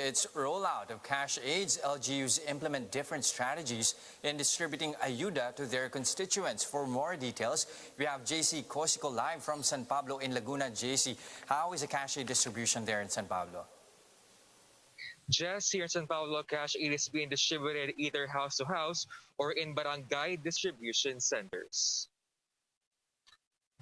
its rollout of cash aids, LGUs implement different strategies in distributing ayuda to their constituents. For more details, we have JC Cosico live from San Pablo in Laguna. JC, how is the cash aid distribution there in San Pablo? Just here in San Pablo, cash aid is being distributed either house to house or in barangay distribution centers.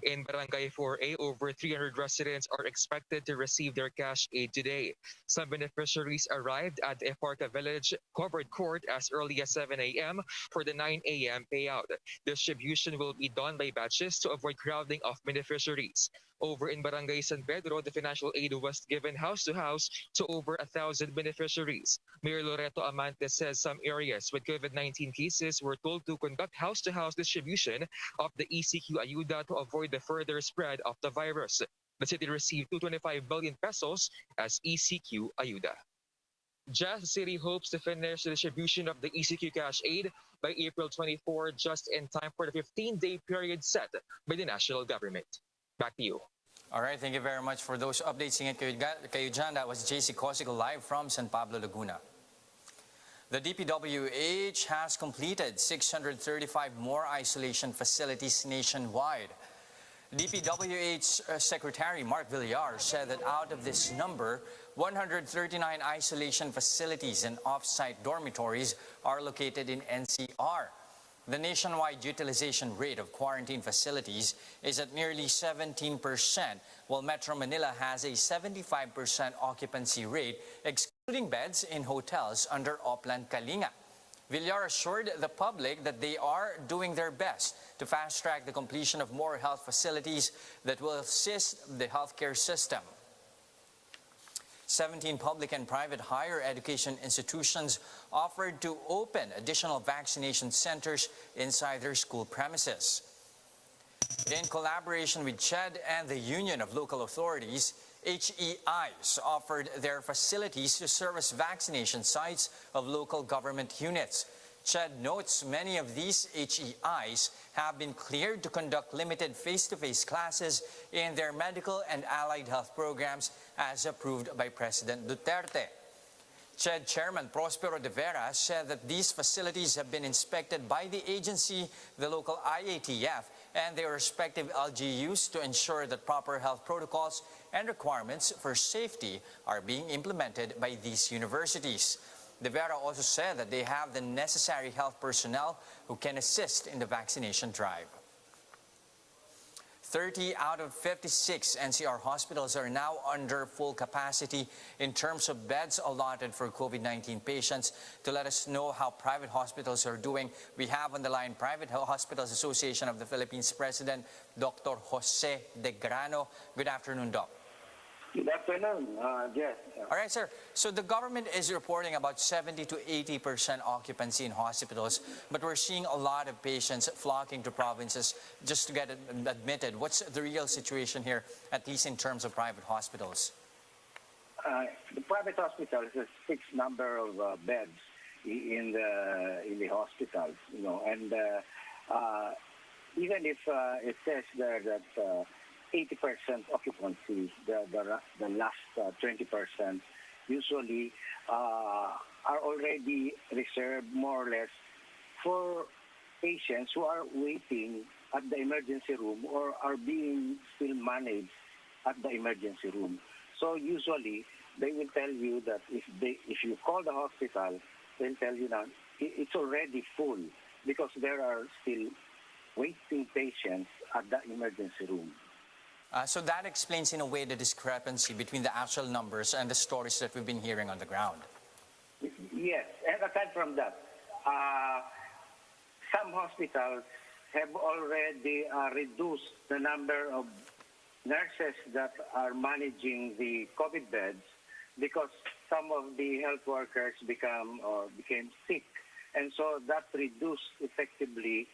In Barangay 4A, over 300 residents are expected to receive their cash aid today. Some beneficiaries arrived at the Eparca Village covered court as early as 7 a.m. for the 9 a.m. payout. Distribution will be done by batches to avoid crowding of beneficiaries. Over in Barangay San Pedro, the financial aid was given house to house to over 1,000 beneficiaries. Mayor Loreto Amante says some areas with COVID-19 cases were told to conduct house-to-house distribution of the ECQ ayuda to avoid the further spread of the virus. The city received 225 billion pesos as ECQ ayuda. The city hopes to finish the distribution of the ECQ cash aid by April 24, just in time for the 15-day period set by the national government. Back to you. All right, thank you very much for those updates. Kayo dyan. That was JC Cosico live from San Pablo, Laguna. The DPWH has completed 635 more isolation facilities nationwide. DPWH Secretary Mark Villar said that out of this number, 139 isolation facilities and off-site dormitories are located in NCR. The nationwide utilization rate of quarantine facilities is at nearly 17%, while Metro Manila has a 75% occupancy rate, excluding beds in hotels under Oplan Kalinga. Villar assured the public that they are doing their best to fast-track the completion of more health facilities that will assist the healthcare system. 17 public and private higher education institutions offered to open additional vaccination centers inside their school premises. In collaboration with CHED and the Union of Local Authorities, HEIs offered their facilities to serve as vaccination sites of local government units. CHED notes many of these HEIs have been cleared to conduct limited face-to-face classes in their medical and allied health programs as approved by President Duterte. CHED Chairman Prospero de Vera said that these facilities have been inspected by the agency, the local IATF, and their respective LGUs to ensure that proper health protocols and requirements for safety are being implemented by these universities. De Vera also said that they have the necessary health personnel who can assist in the vaccination drive. 30 out of 56 NCR hospitals are now under full capacity in terms of beds allotted for COVID-19 patients. To let us know how private hospitals are doing, we have on the line Private Hospitals Association of the Philippines President, Dr. Jose De Grano. Good afternoon, Doc. Good afternoon, Jeff. All right, sir. So the government is reporting about 70 to 80% occupancy in hospitals, but we're seeing a lot of patients flocking to provinces just to get admitted. What's the real situation here, at least in terms of private hospitals? The private hospitals has a fixed number of beds in the hospitals, you know, and even if it says there that 80% occupancy, the last 20% usually are already reserved more or less for patients who are waiting at the emergency room or are being still managed at the emergency room. So usually they will tell you that if you call the hospital, they'll tell you that it's already full because there are still waiting patients at the emergency room. So that explains in a way the discrepancy between the actual numbers and the stories that we've been hearing on the ground. Yes, and aside from that, some hospitals have already reduced the number of nurses that are managing the COVID beds because some of the health workers became sick, and so that reduced effectively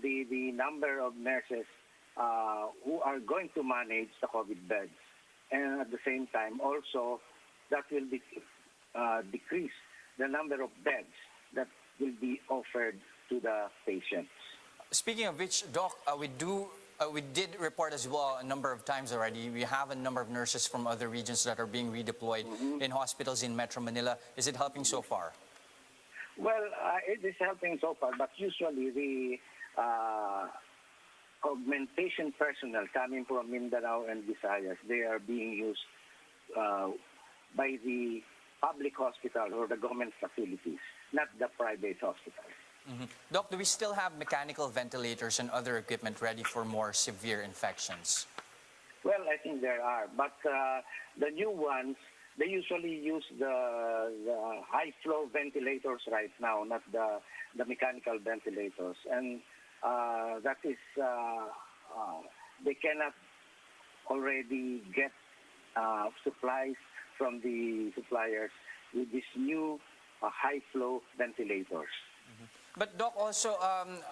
the number of nurses who are going to manage the COVID beds. And at the same time, also, that will decrease the number of beds that will be offered to the patients. Speaking of which, Doc, we do We did report as well a number of times already. We have a number of nurses from other regions that are being redeployed in hospitals in Metro Manila. Is it helping so far? Well, it is helping so far, but usually the augmentation personnel coming from Mindanao and Visayas, they are being used by the public hospital or the government facilities, not the private hospitals. Doc, do we still have mechanical ventilators and other equipment ready for more severe infections? Well, I think there are, but the new ones, they usually use the high-flow ventilators right now, not the mechanical ventilators. And that is, they cannot already get supplies from the suppliers with these new high-flow ventilators. But Doc, also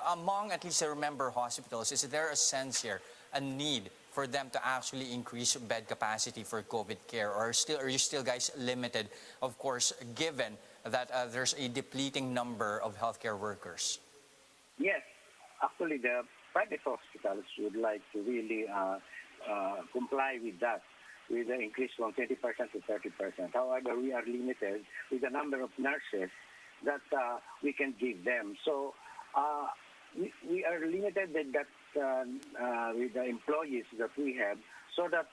among at least the member hospitals, is there a sense here, a need for them to actually increase bed capacity for COVID care, or are you still guys limited, of course, given that there's a depleting number of healthcare workers? Yes, actually the private hospitals would like to really comply with that, with the increase from 20% to 30%. However, we are limited with the number of nurses that we can give them. So we are limited with that with the employees that we have, so that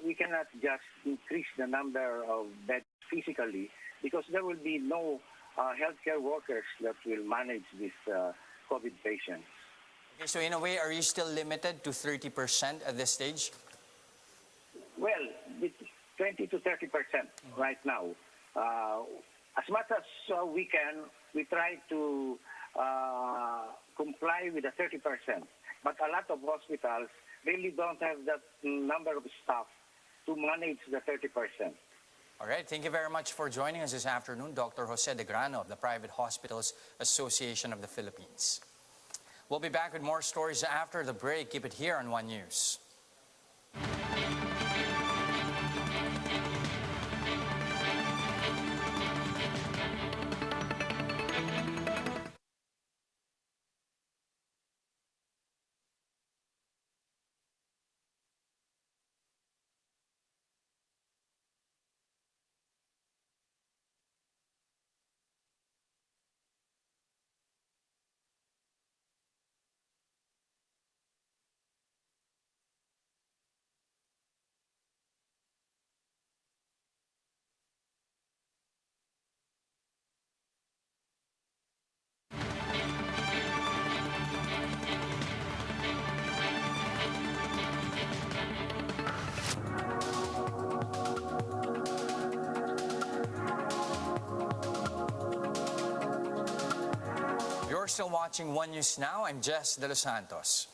we cannot just increase the number of beds physically, because there will be no healthcare workers that will manage these COVID patients. Okay, so in a way, are you still limited to 30% at this stage? Well, it's 20 to 30% right now. As much as we can, we try to comply with the 30%. But a lot of hospitals really don't have that number of staff to manage the 30%. All right, thank you very much for joining us this afternoon, Dr. Jose De Grano of the Private Hospitals Association of the Philippines. We'll be back with more stories after the break. Keep it here on One News. You're still watching One News Now. I'm Jess De Los Santos.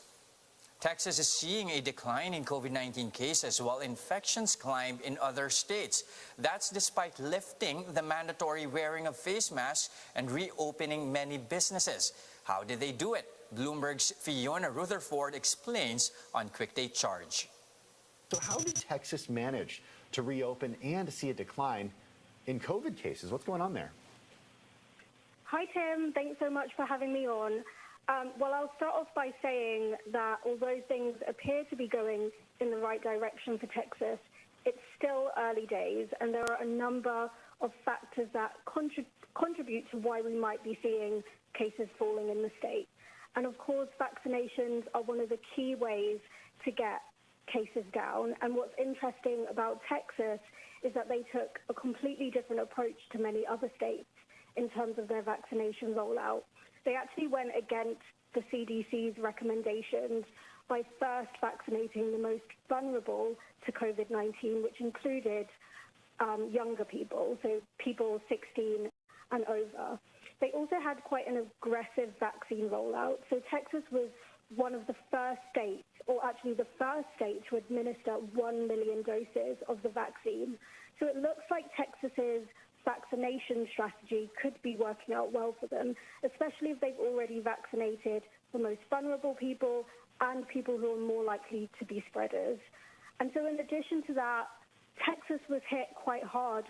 Texas is seeing a decline in COVID-19 cases while infections climb in other states. That's despite lifting the mandatory wearing of face masks and reopening many businesses. How did they do it? Bloomberg's Fiona Rutherford explains on Quick Take Charge. So how did Texas manage to reopen and see a decline in COVID cases? What's going on there? Hi, Tim. Thanks so much for having me on. Well, I'll start off by saying that although things appear to be going in the right direction for Texas, it's still early days, and there are a number of factors that contribute to why we might be seeing cases falling in the state. And of course, vaccinations are one of the key ways to get cases down. And what's interesting about Texas is that they took a completely different approach to many other states in terms of their vaccination rollout. They actually went against the CDC's recommendations by first vaccinating the most vulnerable to COVID-19, which included younger people, so people 16 and over. They also had quite an aggressive vaccine rollout. So Texas was one of the first states, or actually the first state, to administer 1 million doses of the vaccine. So it looks like Texas's vaccination strategy could be working out well for them, especially if they've already vaccinated the most vulnerable people and people who are more likely to be spreaders. And so in addition to that, Texas was hit quite hard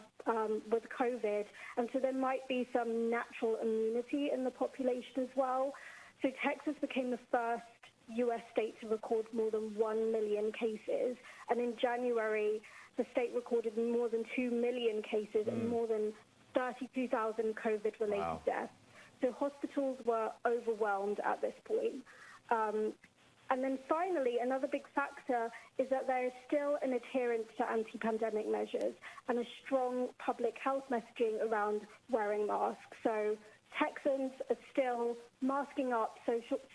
with COVID, and so there might be some natural immunity in the population as well. So Texas became the first US state to record more than 1 million cases. And in January, the state recorded more than 2 million cases and more than 32,000 COVID-related deaths. So hospitals were overwhelmed at this point. And then finally, another big factor is that there is still an adherence to anti-pandemic measures and a strong public health messaging around wearing masks. So Texans are still masking up,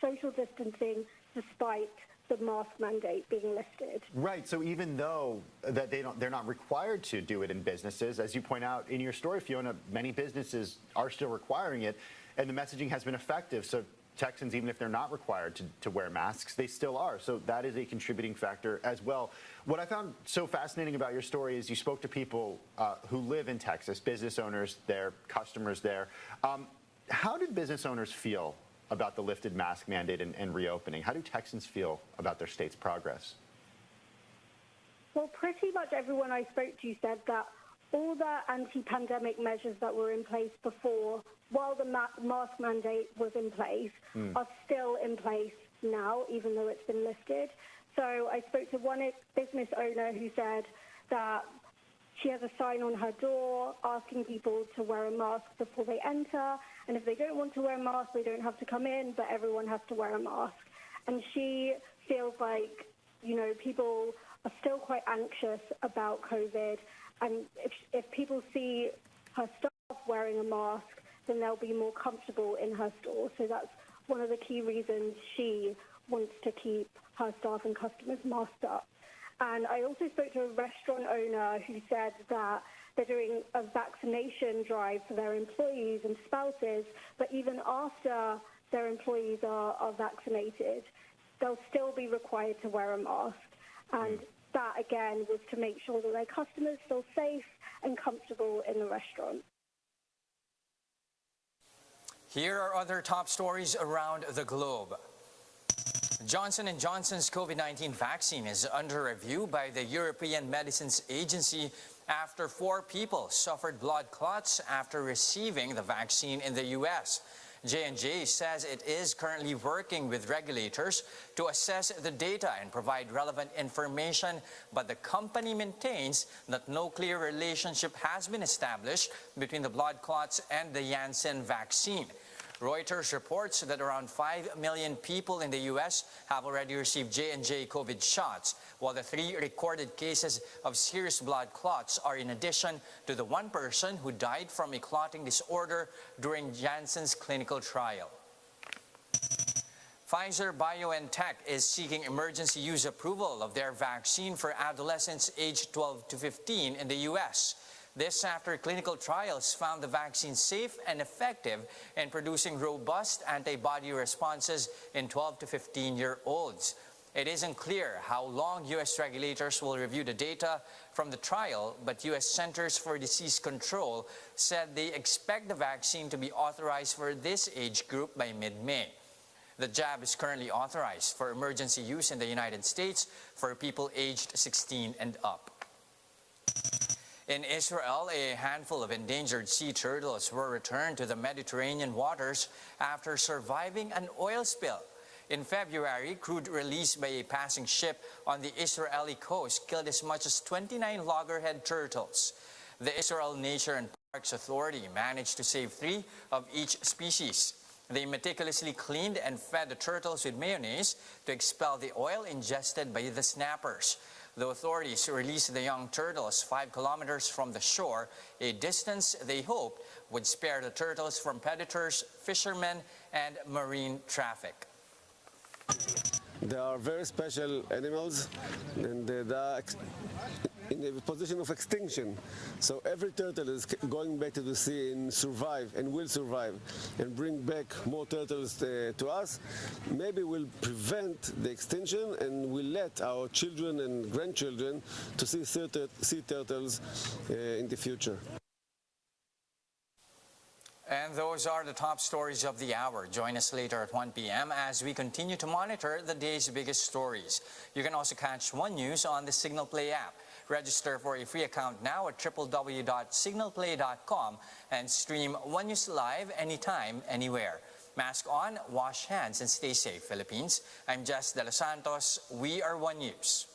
social distancing, despite the mask mandate being lifted. Right. So even though that they're not required to do it in businesses, as you point out in your story, Fiona, many businesses are still requiring it, and the messaging has been effective. So Texans, even if they're not required to wear masks, they still are. So that is a contributing factor as well. What I found so fascinating about your story is you spoke to people who live in Texas, business owners there, customers there. How did business owners feel about the lifted mask mandate and reopening? How do Texans feel about their state's progress? Well, pretty much everyone I spoke to said that all the anti-pandemic measures that were in place before, while the mask mandate was in place, are still in place now, even though it's been lifted. So I spoke to one business owner who said that she has a sign on her door asking people to wear a mask before they enter, and if they don't want to wear a mask, they don't have to come in, but everyone has to wear a mask. And she feels like, you know, people are still quite anxious about COVID, and if people see her staff wearing a mask, then they'll be more comfortable in her store. So that's one of the key reasons she wants to keep her staff and customers masked up. And I also spoke to a restaurant owner who said that they're doing a vaccination drive for their employees and spouses, but even after their employees are vaccinated, they'll still be required to wear a mask. And that, again, was to make sure that their customers feel safe and comfortable in the restaurant. Here are other top stories around the globe. Johnson & Johnson's COVID-19 vaccine is under review by the European Medicines Agency after 4 people suffered blood clots after receiving the vaccine in the U.S. J&J says it is currently working with regulators to assess the data and provide relevant information, but the company maintains that no clear relationship has been established between the blood clots and the Janssen vaccine. Reuters reports that around 5 million people in the U.S. have already received J&J COVID shots, while the 3 recorded cases of serious blood clots are in addition to the 1 person who died from a clotting disorder during Janssen's clinical trial. Pfizer BioNTech is seeking emergency use approval of their vaccine for adolescents aged 12 to 15 in the U.S. This after clinical trials found the vaccine safe and effective in producing robust antibody responses in 12 to 15-year-olds. It isn't clear how long U.S. regulators will review the data from the trial, but U.S. Centers for Disease Control said they expect the vaccine to be authorized for this age group by mid-May. The jab is currently authorized for emergency use in the United States for people aged 16 and up. In Israel, a handful of endangered sea turtles were returned to the Mediterranean waters after surviving an oil spill. In February, crude released by a passing ship on the Israeli coast killed as much as 29 loggerhead turtles. The Israel Nature and Parks Authority managed to save 3 of each species. They meticulously cleaned and fed the turtles with mayonnaise to expel the oil ingested by the snappers. The authorities released the young turtles 5 kilometers from the shore, a distance they hoped would spare the turtles from predators, fishermen, and marine traffic. They are very special animals, and they are in a position of extinction. So every turtle is going back to the sea and survive and will survive and bring back more turtles to us. Maybe we'll prevent the extinction and we'll let our children and grandchildren to see sea turtles in the future. And those are the top stories of the hour. Join us later at 1 p.m. as we continue to monitor the day's biggest stories. You can also catch One News on the Signal Play app. Register for a free account now at www.signalplay.com and stream One News live anytime, anywhere. Mask on, wash hands, and stay safe, Philippines. I'm Jess De Los Santos. We are One News.